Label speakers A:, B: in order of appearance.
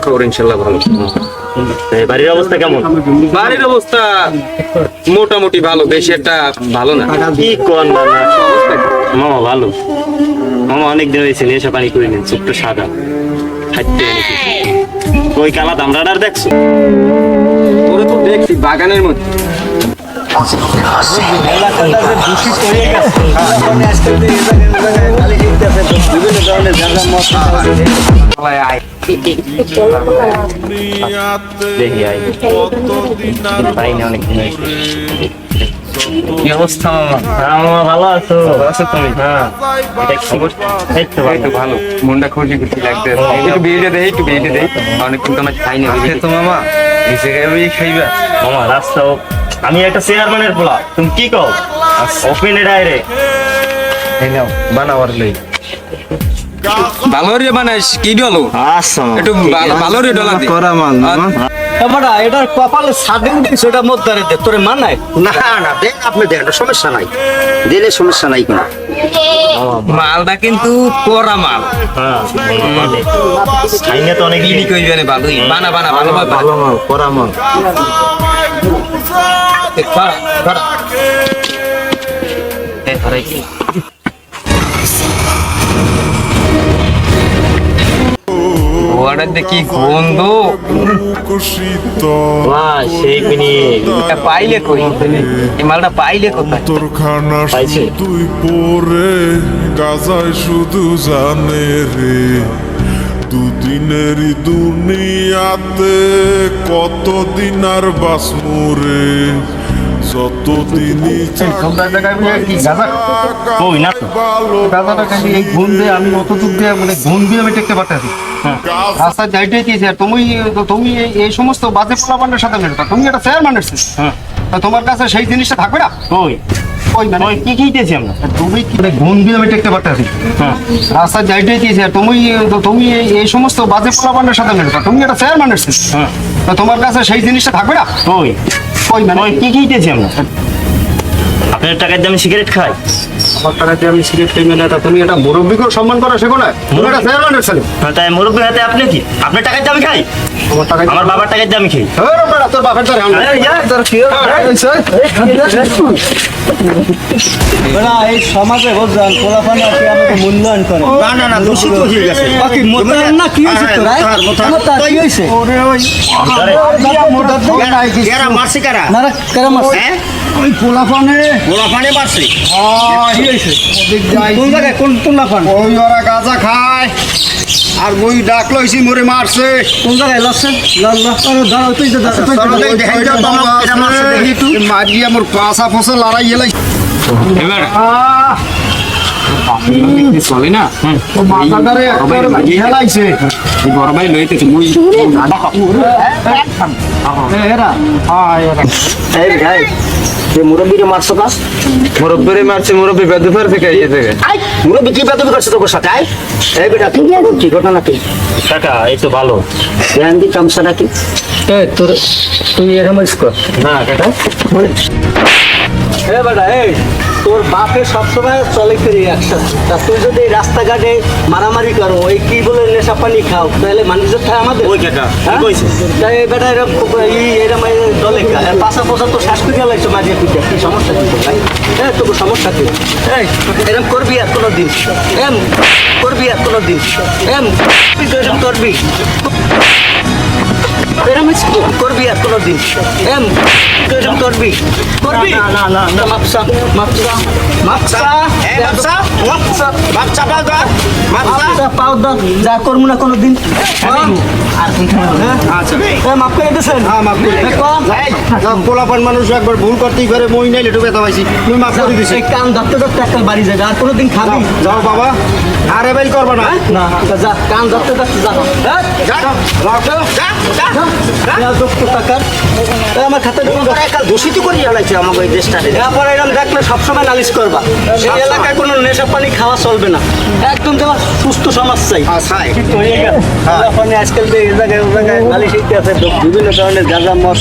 A: খবর ইনশাআল্লাহ ভালো।
B: বাড়ির অবস্থা কেমন?
A: বাড়ির অবস্থা মোটামুটি ভালো, বেশি একটা ভালো না।
B: কি কোন মামা? ভালো মামা, অনেকদিন হয়েছে নেশা পানি করিনি, চোখটা সাদা খাইতে ওই কালা দামড়াটার দেখছো?
A: ওরা তো দেখছি বাগানের মধ্যে।
B: দেখি আই পাই না, অনেকদিন হয়েছে।
A: কি অবস্থা মামা?
B: হ্যাঁ মামা, ভালো আছো?
A: আছো তুমি?
B: হ্যাঁ, এটা কি খবর? এই তো
A: এই তো ভালো, মনটা খুশি খুশি লাগছে। একটু বিয়েটা দেই, একটু বিয়েটা দেই, অনেকক্ষণ তো আমার খাইনি। তো মামা এসে গেলে খাইবা
B: মামা? রাস্তা আমি একটা চেয়ারম্যানের পোলা, তুমি কি কও? ওপেনে ডাইরেক্ট
A: এই নাও বানাবার লই। ভালো রে বানাইস কি ডলো?
B: আচ্ছা
A: একটু ভালো রে ডলা দে।
C: করা মাল মামা।
D: এবারে এটার কপালে সাদিন দিছে, ওটা মধ্যে দে, তোরে মানায়
C: না না দেন, আপনি দেন, সমস্যা নাই, দিলে সমস্যা নাই কোনো।
A: মালটা কিন্তু করা মাল।
B: হ্যাঁ খাইনে তো অনেক
A: বিলি কইবে না, ভালোই বানা বানা ভালো ভাবে
C: ভালো মাল, করা মাল।
A: ওয়াটার দেখি গন্ধ
B: বাহ, সেই পিনি
A: এটা পাইলে কই? এই মালটা পাইলে কোথায়?
E: তোরখানা
B: পাইছে?
E: তুই পরে গাজায় শুধু জানে রে, দুদিনেরই দুনিয়াতে কতদিন আর বাসমুরে, যতদিনই
B: কই না তো?
D: এই গুণ দিয়ে আমি অতটুক দিয়ে মানে গুণ দিয়ে আমি টেকতে পারতেছি। রাস্তায় যাইতেই দিয়েছি, আর তুমি তুমি এই সমস্ত বাজে পোলাপানের সাথে মেরো, তুমি একটা চেয়ারম্যান এসেছিস,
B: হ্যাঁ
D: তোমার কাছে সেই জিনিসটা থাকবে না?
B: কই
D: ওই মানে
B: ওই কি খাইতেছি আমরা?
D: তুমি কি গুণ দিয়ে আমি টেকতে পারতেছি?
B: হ্যাঁ
D: রাস্তায় যাইতেই দিয়েছি, আর তুমি এই সমস্ত বাজে পোলাপানের সাথে মেরো, তুমি একটা চেয়ারম্যান এসেছিস,
B: হ্যাঁ
D: তোমার কাছে সেই জিনিসটা থাকবে না?
B: কই
D: ওই মানে
B: ওই কি খাইতেছি আমরা? আপনার টাকার দামে সিগারেট খাই?
D: আমার টাকা দিয়ে আমি সিগারেট খাই না, তা তুমি একটা মুরব্বীকেও সম্মান করা শেখো না? তুমি একটা চেয়ারম্যানের ছেলে,
B: হ্যাঁ, তাই মুরব্বী হাতে আপনি কি? আপনার টাকার দামে খাই?
D: আমার টাকা
B: আমার বাবার টাকার দামে খাই।
D: তোর বাপের দ্বারা এই সমাজে বুঝলেন পোলাপানি আর কি আমাকে মূল্যায়ন করে
C: না না না, দূষিত হয়ে গেছে।
D: বাকি মূল্যায়ন না কি হয়েছে তোরা? আমার তা কি হয়েছে?
C: কারা মারছে কারা?
D: না না কেরাম আছে
C: হ্যাঁ?
D: ওই পোলাপানে
C: গোলাপানে মারছে?
D: কি হয়েছে? কোন জায়গায় কোন পোলাপান?
C: ওই ওরা গাঁজা খায় আর ওই ডাক লইছি মরে মারছে।
D: কোন জায়গায় লাগছে? দাঁড়াও তুই তো
C: মারিয়া মোর পাশা ফসল লড়াই এলাই।
A: এবার চলে না
D: হেলাইছে
A: এই বড় ভাই লইতেছে মুই
C: মুরব্বীরে মারছো কাজ?
A: মুরব্বরে মারছে, মুরব্বি বেদুফার থেকে এই থেকে
C: মুরব্বী কি বেতন করছে তোর সাথে? এই বেটা কি ঘটনা কি?
B: টাকা এই তো ভালো
C: ব্যান্ডি কামসা নাকি?
D: তোর তুই এরকম কর
B: না কাকা।
D: এ বেটা এই তোর বাপে সবসময় চলে ফিরি একসাথে, তা তুই যদি এই রাস্তাঘাটে মারামারি করো, ওই কি বলে নেশা পানি খাও, তাহলে মানুষের থাকে আমাদের
B: ওই কাকা কি
D: হ্যাঁ?
B: কইছে?
D: তাই এই বেটা এরকম এরকম দলে পাশা পোশা তো শ্বাস করে লাগছে মাঝে পিঠে, কি সমস্যা কি তোর ভাই? হ্যাঁ তোর সমস্যা কি? এই এরকম করবি আর কোনো দিন? এম করবি আর কোনো দিন? এম তুই তো এরকম করবি? এরকম করবি আর কোনো দিন? এম তুই এরকম করবি? করবি
B: না না না
D: মাপসা মাপসা মাপসা
C: মাপসা?
D: মাপসা
C: বাচ্চা পাও তো?
D: মাপসা পাও দাও, যা করবো না কোনোদিন।
C: আচ্ছা
D: মাপ করে দিয়েছেন?
C: হ্যাঁ মাফ করে পোলাপান মানুষ একবার ভুল করতেই পারে, মই নাই লেটু ব্যথা পাইছি, তুমি মাফ করে দিছি।
D: এই কান ধরতে ধরতে একটা বাড়ি যায়, আর কোনোদিন খাবি
C: যাও বাবা, আর এবাইল করবা না।
D: না? যা কান ধরতে ধরতে যা আমার খাতা
C: দূষিত করি আলাইছে আমাকে এই দেশটারে।
D: তারপরে এরকম দেখলে সবসময় নালিশ করবা, এই এলাকায় কোনো নেশা পানি খাওয়া চলবে না, একদম যেমন সুস্থ সমাজ চাই। আজকাল এই জায়গায় ও জায়গায় নালিশ আছে, বিভিন্ন ধরনের গাঁজা মদ